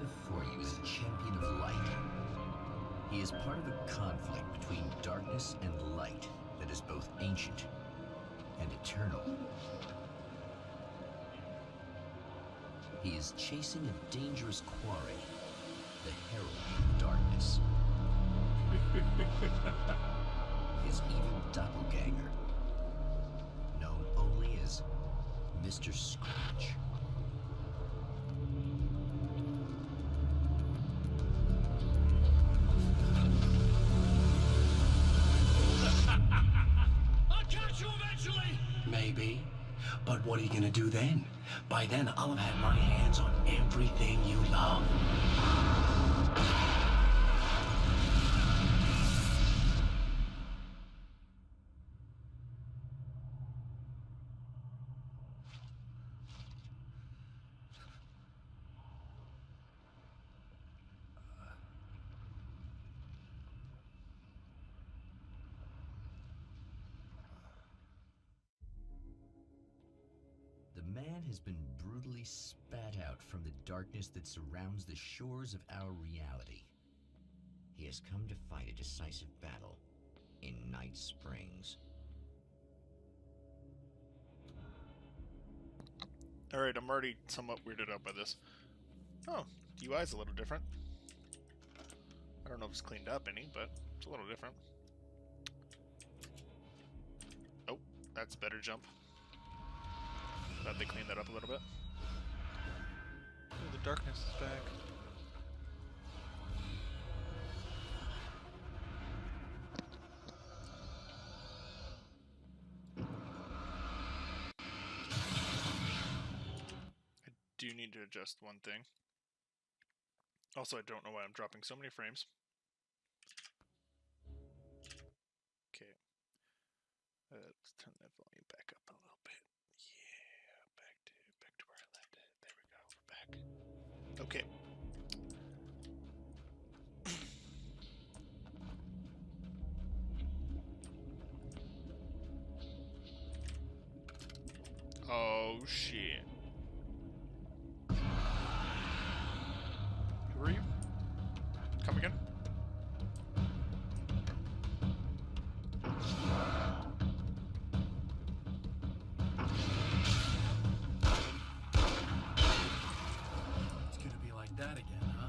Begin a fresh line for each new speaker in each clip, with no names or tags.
before you is a champion of light. He is part of a conflict between darkness and light that is both ancient and eternal. He is chasing a dangerous quarry, the herald of darkness. His evil doppelganger, known only as Mr. Scratch.
I'll catch you eventually!
Maybe. But what are you gonna do then? By then, I'll have had my hands on everything you love.
The man has been brutally spat out from the darkness that surrounds the shores of our reality. He has come to fight a decisive battle in Night Springs.
Alright, I'm already somewhat weirded out by this. Oh, the UI's a little different. I don't know if it's cleaned up any, but it's a little different. Oh, that's a better jump. Glad they cleaned that up a little bit. Ooh, the darkness is back. I do need to adjust one thing. Also, I don't know why I'm dropping so many frames. Okay. Let's turn that volume back up a little bit. Yeah, back to where I left it. There we go. We're back. Okay. Oh shit. Who are you? Come again?
It's gonna be like that again, huh?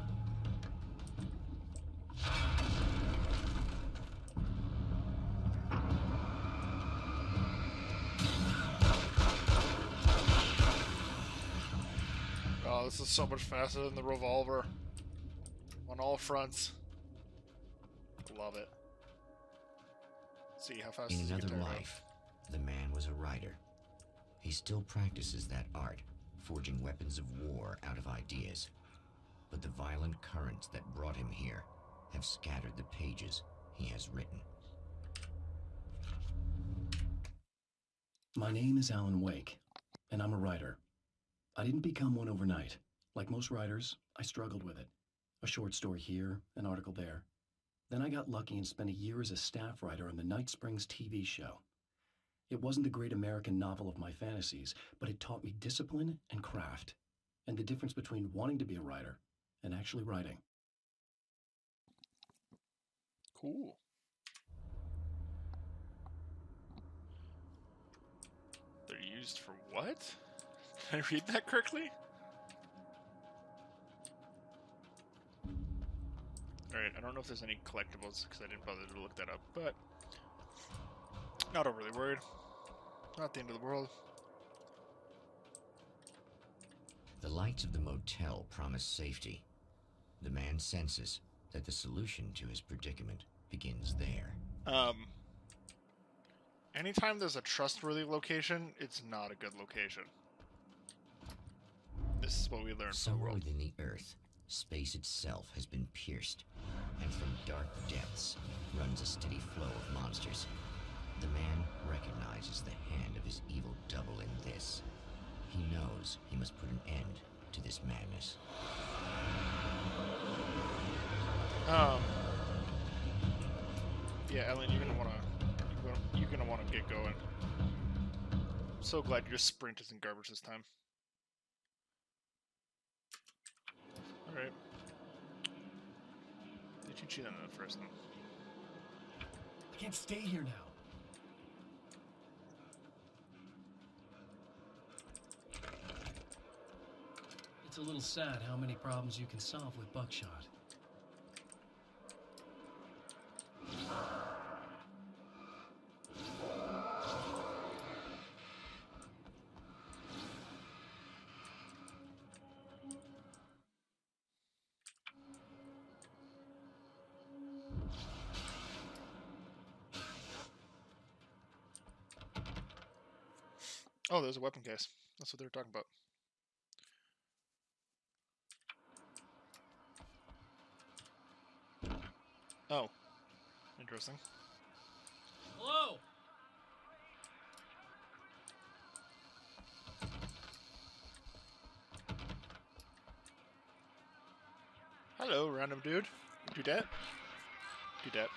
Oh, this is so much faster than the revolver. On all fronts. Love it. See how fast
In
does it get
another
there,
life, the man was a writer. He still practices that art, forging weapons of war out of ideas. But the violent currents that brought him here have scattered the pages he has written.
My name is Alan Wake, and I'm a writer. I didn't become one overnight. Like most writers, I struggled with it. A short story here, an article there. Then I got lucky and spent a year as a staff writer on the Night Springs TV show. It wasn't the great American novel of my fantasies, but it taught me discipline and craft, and the difference between wanting to be a writer and actually writing.
Cool. They're used for what? Did I read that correctly? Alright, I don't know if there's any collectibles because I didn't bother to look that up, but not overly worried. Not the end of the world.
The lights of the motel promise safety. The man senses that the solution to his predicament begins there.
Anytime there's a trustworthy location, it's not a good location. This is what we learned from the
Somewhere
world.
within the earth, space itself has been pierced, and from dark depths runs a steady flow of monsters. The man recognizes the hand of his evil double in this. He knows he must put an end to this madness.
Yeah, Ellen, you're gonna wanna get going. I'm so glad your sprint isn't garbage this time. Alright. Did you cheat on that first one?
I can't stay here now. It's a little sad how many problems you can solve with buckshot.
Oh, there's a weapon case. That's what they were talking about. Oh. Interesting.
Hello!
Hello, random dude. Do that. Do that.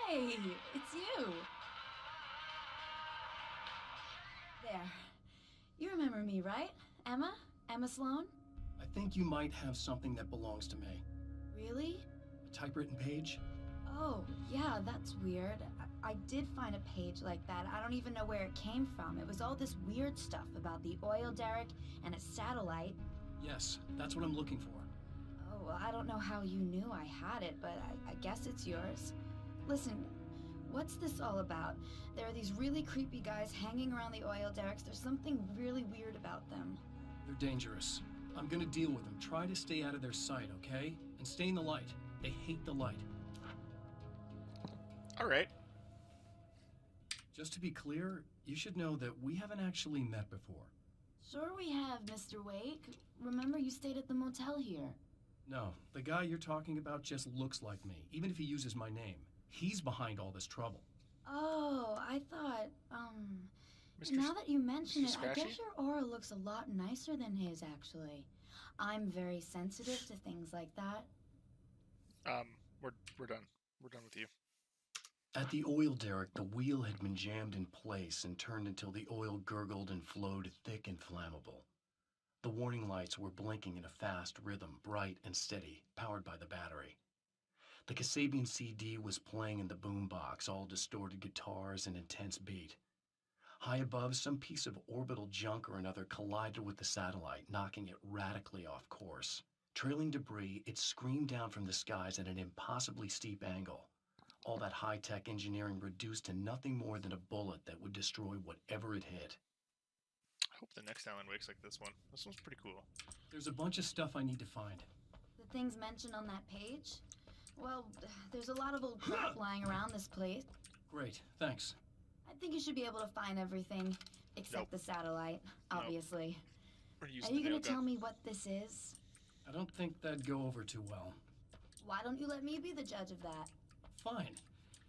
Hey, it's you. There. You remember me, right? Emma? Emma Sloan?
I think you might have something that belongs to me.
Really?
A typewritten page?
Oh, yeah, that's weird. I did find a page like that. I don't even know where it came from. It was all this weird stuff about the oil derrick and a satellite.
Yes, that's what I'm looking for.
Oh, well, I don't know how you knew I had it, but I guess it's yours. Listen, what's this all about? There are these really creepy guys hanging around the oil derricks. There's something really weird about them.
They're dangerous. I'm gonna deal with them. Try to stay out of their sight, okay? And stay in the light. They hate the light.
Alright.
Just to be clear, you should know that we haven't actually met before.
Sure we have, Mr. Wake. Remember you stayed at the motel here.
No, the guy you're talking about just looks like me, even if he uses my name. He's behind all this trouble.
Oh, I thought,
Mr.
now that you mention
Mr.
it, I
Scratchy?
guess your aura looks a lot nicer than his, actually. I'm very sensitive to things like that.
We're done. We're done with you.
At the oil derrick, the wheel had been jammed in place and turned until the oil gurgled and flowed thick and flammable. The warning lights were blinking in a fast rhythm, bright and steady, powered by the battery. The Kasabian CD was playing in the boombox, all distorted guitars and intense beat. High above, some piece of orbital junk or another collided with the satellite, knocking it radically off course. Trailing debris, it screamed down from the skies at an impossibly steep angle. All that high-tech engineering reduced to nothing more than a bullet that would destroy whatever it hit.
I hope the next Alan Wake's like this one. This one's pretty cool.
There's a bunch of stuff I need to find.
The things mentioned on that page? Well, there's a lot of old crap lying around this place.
Great, thanks.
I think you should be able to find everything, except
Nope.
the satellite, obviously.
We're
Are
using
you
the
gonna
nail gun.
tell me what this is?
I don't think that'd go over too well.
Why don't you let me be the judge of that?
Fine.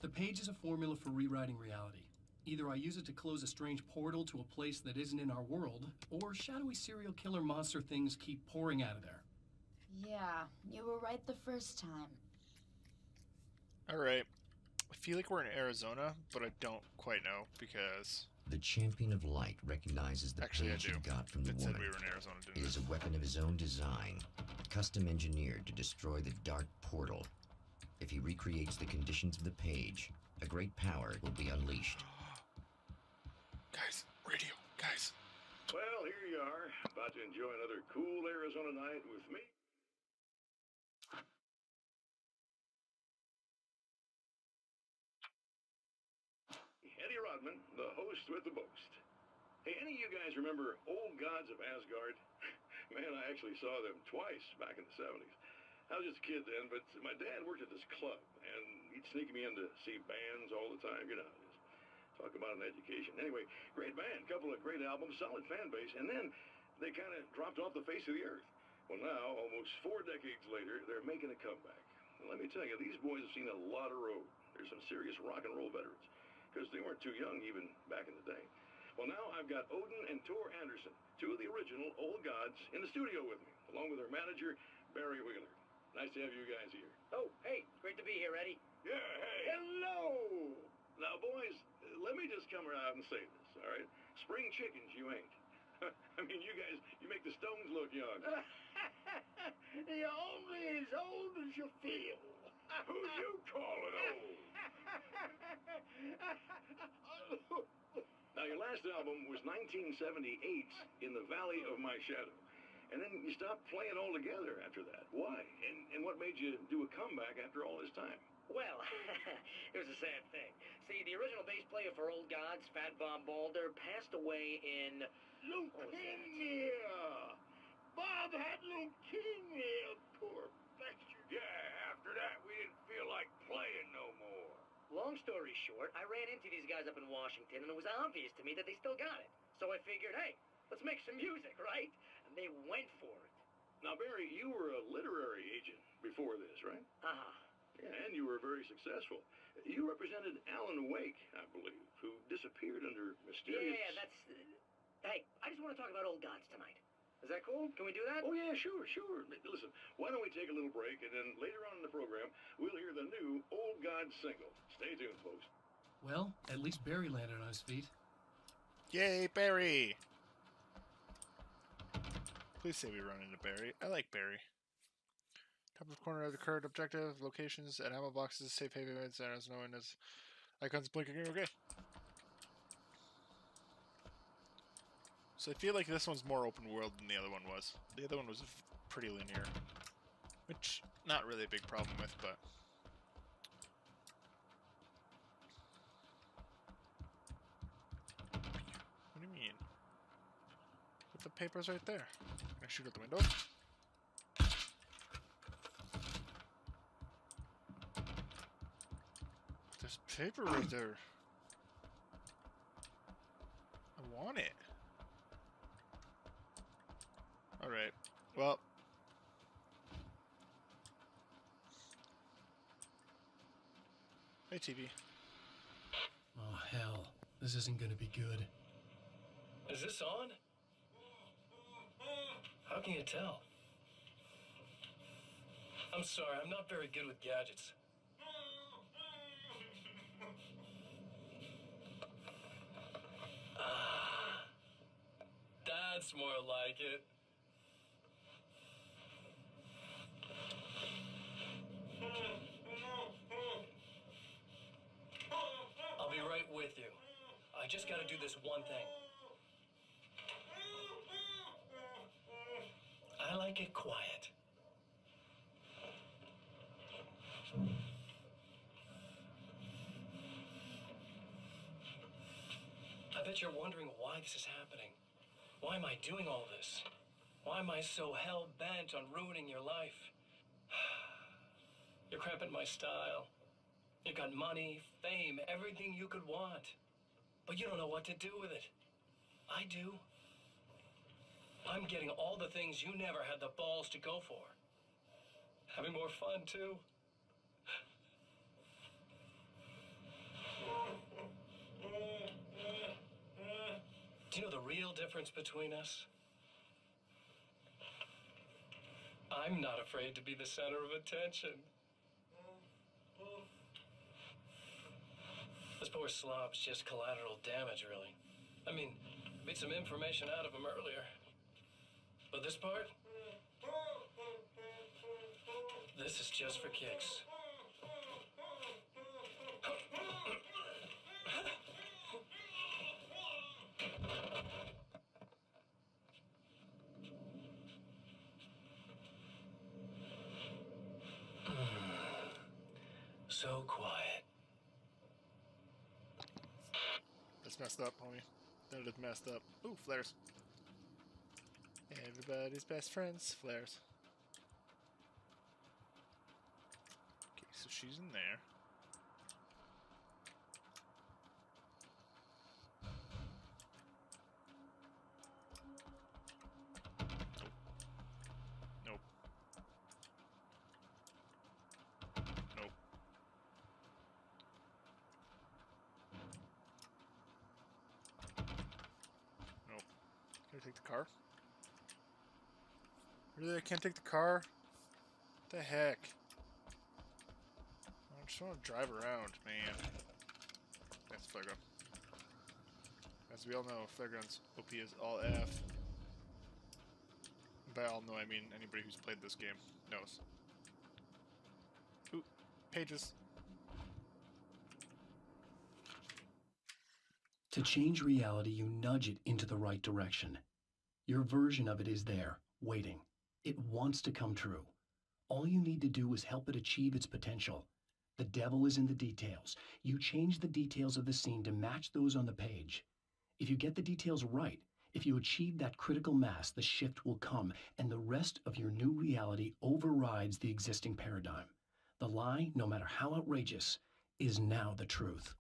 The page is a formula for rewriting reality. Either I use it to close a strange portal to a place that isn't in our world, or shadowy serial killer monster things keep pouring out of there.
Yeah, you were right the first time.
Alright. I feel like we're in Arizona, but I don't quite know because
The champion of light recognizes the
actually I
page
do.
he got from the
It said
woman.
we were in Arizona,
It
didn't
is
it?
a weapon of his own design, custom engineered to destroy the dark portal. If he recreates the conditions of the page, a great power will be unleashed.
Guys, radio, guys.
Well, here you are, about to enjoy another cool Arizona night with me. Eddie Rodman, the host with the boast. Hey, any of you guys remember Old Gods of Asgard? Man, I actually saw them twice back in the 70s. I was just a kid then, but my dad worked at this club, and he'd sneak me in to see bands all the time, you know. Just talk about an education. Anyway, great band, couple of great albums, solid fan base, and then they kind of dropped off the face of the earth. Well, now, almost 4 decades later, they're making a comeback. And let me tell you, these boys have seen a lot of road. They're some serious rock and roll veterans, because they weren't too young even back in the day. Well, now I've got Odin and Tor Anderson, two of the original Old Gods, in the studio with me, along with their manager, Barry Wheeler. Nice to have you guys here.
Oh, hey, great to be here, Eddie.
Yeah, hey. Hello! Now, boys, let me just come right out and say this, all right? Spring chickens, you ain't. I mean, you guys, you make the Stones look young.
You're only as old as you feel.
Who you calling old? Now, your last album was 1978's In the Valley of My Shadow. And then you stopped playing altogether after that. Why? And what made you do a comeback after all this time?
Well, it was a sad thing. See, the original bass player for Old Gods, Fat Bob Balder, passed away in...
Leukemia! Bob had leukemia, poor bastard.
Yeah, after that, we didn't feel like playing no more.
Long story short, I ran into these guys up in Washington, and it was obvious to me that they still got it. So I figured, hey, let's make some music, right? And they went for it.
Now, Barry, you were a literary agent before this, right?
Uh-huh.
Yeah, and you were very successful. You represented Alan Wake, I believe, who disappeared under mysterious...
Yeah, that's... Hey, I just want to talk about Old Gods tonight. Is that cool? Can we do that?
Oh, yeah, sure. Listen, why don't we take a little break, and then later on in the program, we'll hear the new Old Gods single. Stay tuned, folks.
Well, at least Barry landed on his feet.
Yay, Barry! Please say we run into Barry. I like Barry. Top left corner of the current objective, locations, and ammo boxes, safe haven events, and as known as icons blinking. Okay. So I feel like this one's more open world than the other one was. The other one was pretty linear, which not really a big problem with, but what do you mean? But the paper's right there. Can I shoot out the window? There's paper right there. I want it. Alright, well. Hey, TV.
Oh, hell. This isn't gonna be good.
Is this on? How can you tell? I'm sorry, I'm not very good with gadgets. That's more like it. I'll be right with you. I just gotta do this one thing. I like it quiet. I bet you're wondering why this is happening. Why am I doing all this? Why am I so hell-bent on ruining your life? You're cramping my style. You've got money, fame, everything you could want. But you don't know what to do with it. I do. I'm getting all the things you never had the balls to go for. Having more fun, too. Do you know the real difference between us? I'm not afraid to be the center of attention. This poor slob's just collateral damage, really. I mean, beat some information out of him earlier. But this part? This is just for kicks. So quiet.
That's messed up, homie. That is messed up. Ooh, flares. Everybody's best friends, flares. Okay, so she's in there. Nope. Nope. Nope. Can I take the car? Really, I can't take the car? What the heck? I just want to drive around, man. That's fuck up. As we all know, Fairground's OP is all F. By all know, I mean anybody who's played this game knows. Ooh, pages.
To change reality, you nudge it into the right direction. Your version of it is there, waiting. It wants to come true. All you need to do is help it achieve its potential. The devil is in the details. You change the details of the scene to match those on the page. If you get the details right, if you achieve that critical mass, the shift will come, and the rest of your new reality overrides the existing paradigm. The lie, no matter how outrageous, is now the truth.